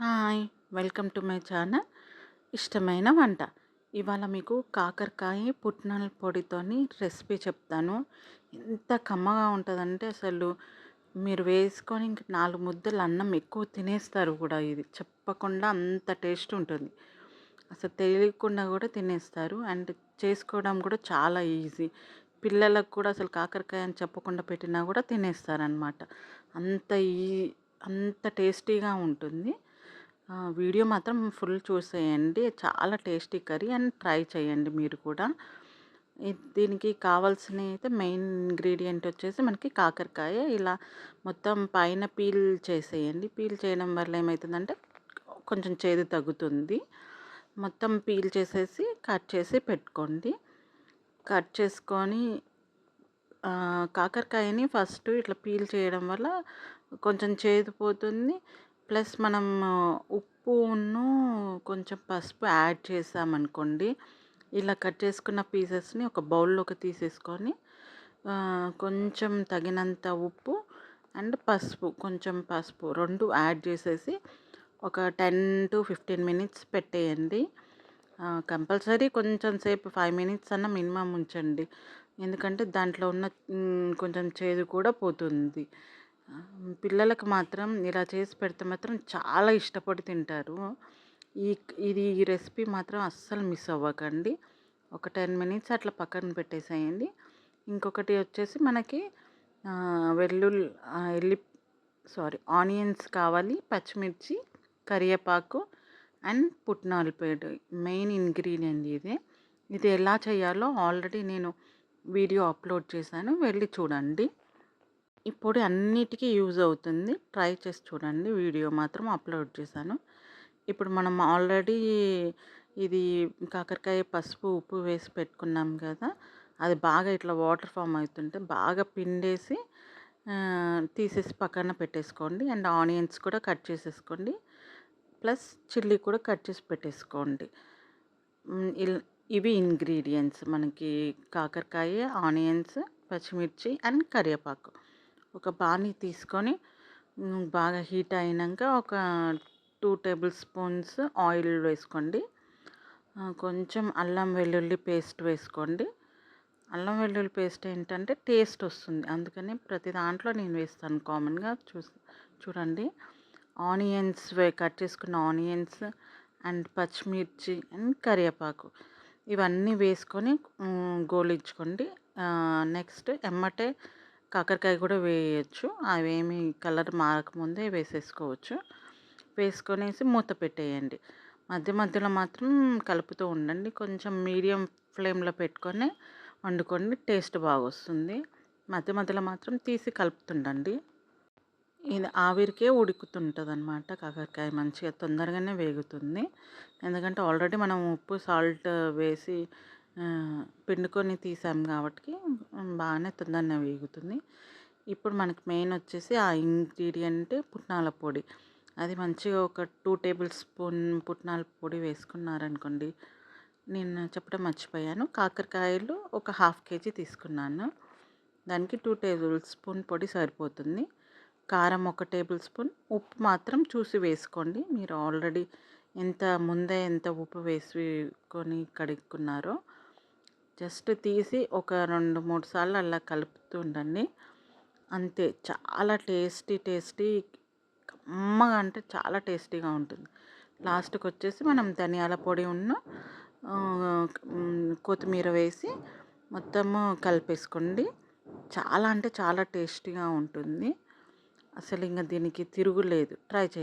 Hi! Welcome to my channel ఇష్టమైన వంట. ఇవాళ మీకు కాకరకాయ పుట్నాల పొడితోని రెసిపీ చెప్తాను. ఎంత కమ్మగా ఉంటదంటే అసలు మీరు వేసుకొని ఇంక 4 ముద్దలు అన్నం ఎక్కువ తినేస్తారు కూడా ఇది. చెప్పకుండా అంత టేస్ట్ ఉంటుంది. అసలు తెలియకుండా కూడా తినేస్తారు. అండ్ చేసుకోవడం కూడా చాలా ఈజీ. పిల్లలకు కూడా అసలు కాకరకాయ అని చెప్పకుండా పెట్టినా కూడా తినేస్తారనమాట. అంత ఈ అంత టేస్టీగా ఉంటుంది. వీడియో మాత్రం ఫుల్ చూసేయండి. చాలా టేస్టీ కర్రీ అండ్ ట్రై చేయండి మీరు కూడా. దీనికి కావాల్సినవి అయితే మెయిన్ ఇంగ్రీడియంట్ వచ్చేసి మనకి కాకరకాయ ఇలా మొత్తం పైన పీల్ చేసేయండి. పీల్ చేయడం వల్ల ఏమవుతుందంటే కొంచెం చేదు తగ్గుతుంది. మొత్తం పీల్ చేసేసి కట్ చేసి పెట్టుకోండి. కట్ చేసుకొని కాకరకాయని ఫస్ట్ ఇట్లా పీల్ చేయడం వల్ల కొంచెం చేదు పోతుంది. ప్లస్ మనం ఉప్పును కొంచెం పసుపు యాడ్ చేసామనుకోండి, ఇలా కట్ చేసుకున్న పీసెస్ని ఒక బౌల్లోకి తీసేసుకొని కొంచెం తగినంత ఉప్పు అండ్ పసుపు, కొంచెం పసుపు 2 యాడ్ చేసేసి ఒక 10-15 మినిట్స్ పెట్టేయండి. కంపల్సరీ కొంచెం సేపు 5 మినిట్స్ అన్న మినిమం ఉంచండి. ఎందుకంటే దాంట్లో ఉన్న కొంచెం చేదు కూడా పోతుంది. పిల్లలకు మాత్రం ఇలా చేసి పెడితే మాత్రం చాలా ఇష్టపడి తింటారు. ఈ రెసిపీ మాత్రం అస్సలు మిస్ అవ్వకండి. ఒక 10 మినిట్స్ అట్లా పక్కన పెట్టేసేయండి. ఇంకొకటి వచ్చేసి మనకి వెల్లుల్లి ఆనియన్స్ కావాలి, పచ్చిమిర్చి, కరివేపాకు అండ్ పుట్నాల పొడి మెయిన్ ఇంగ్రీడియంట్ ఇదే. ఇది ఎలా చేయాలో ఆల్రెడీ నేను వీడియో అప్లోడ్ చేశాను, వెళ్ళి చూడండి. ఈ పొడి అన్నిటికీ యూజ్ అవుతుంది. ట్రై చేసి చూడండి. వీడియో మాత్రం అప్లోడ్ చేశాను. ఇప్పుడు మనం ఆల్రెడీ ఇది కాకరకాయ పసుపు, ఉప్పు వేసి పెట్టుకున్నాం కదా! అది బాగా ఇట్లా వాటర్ ఫామ్ అవుతుంటే బాగా పిండేసి తీసేసి పక్కన పెట్టేసుకోండి. అండ్ ఆనియన్స్ కూడా కట్ చేసేసుకోండి. ప్లస్ చిల్లీ కూడా కట్ చేసి పెట్టేసుకోండి. ఇవి ఇంగ్రీడియంట్స్ మనకి కాకరకాయ, ఆనియన్స్, పచ్చిమిర్చి అండ్ కరివేపాకు. ఒక బాణీ తీసుకొని బాగా హీట్ అయినాక ఒక 2 టేబుల్ స్పూన్స్ ఆయిల్ వేసుకోండి. కొంచెం అల్లం వెల్లుల్లి పేస్ట్ వేసుకోండి. అల్లం వెల్లుల్లి పేస్ట్ ఏంటంటే టేస్ట్ వస్తుంది, అందుకని ప్రతి దాంట్లో నేను వేస్తాను కామన్గా. చూడండి, ఆనియన్స్ కట్ చేసుకున్న ఆనియన్స్ అండ్ పచ్చిమిర్చి అండ్ కరివేపాకు ఇవన్నీ వేసుకొని గోలించుకోండి. నెక్స్ట్ ఎమ్మటే కాకరకాయ కూడా వేయచ్చు. అవేమి కలర్ మారకముందే వేసేసుకోవచ్చు. వేసుకొనేసి మూత పెట్టేయండి. మధ్య మధ్యలో మాత్రం కలుపుతూ ఉండండి. కొంచెం మీడియం ఫ్లేమ్లో పెట్టుకొని వండుకోండి, టేస్ట్ బాగా వస్తుంది. మధ్య మధ్యలో మాత్రం తీసి కలుపుతుండండి. ఇది ఆవిరికే ఉడుకుతుంటుంది అనమాట. కాకరకాయ మంచిగా తొందరగానే వేగుతుంది. ఎందుకంటే ఆల్రెడీ మనం ఉప్పు, సాల్ట్ వేసి పిండుకొని తీసాం కాబట్టి బాగానే తొందరగా వేగుతుంది. ఇప్పుడు మనకి మెయిన్ వచ్చేసి ఆ ఇంగ్రీడియంట్ పుట్నాల పొడి. అది మంచిగా ఒక 2 టేబుల్ స్పూన్ పుట్నాల పొడి వేసుకున్నారనుకోండి. నేను చెప్పడం మర్చిపోయాను. కాకరకాయలు ఒక 1/2 కేజీ తీసుకున్నాను. దానికి 2 టేబుల్ స్పూన్ పొడి సరిపోతుంది. కారం 1 టేబుల్ స్పూన్, ఉప్పు మాత్రం చూసి వేసుకోండి. మీరు ఆల్రెడీ ఎంత ఉప్పు వేసుకొని కడుక్కున్నారో జస్ట్ తీసి ఒక 2-3 సార్లు అలా కలుపుతూ ఉండండి. అంతే. చాలా టేస్టీ కమ్మగా, అంటే చాలా టేస్టీగా ఉంటుంది. లాస్ట్కి వచ్చేసి మనం ధనియాల పొడి కొత్తిమీర వేసి మొత్తము కలిపేసుకోండి. చాలా అంటే చాలా టేస్టీగా ఉంటుంది. అసలు ఇంకా దీనికి తిరుగులేదు. ట్రై చేయండి.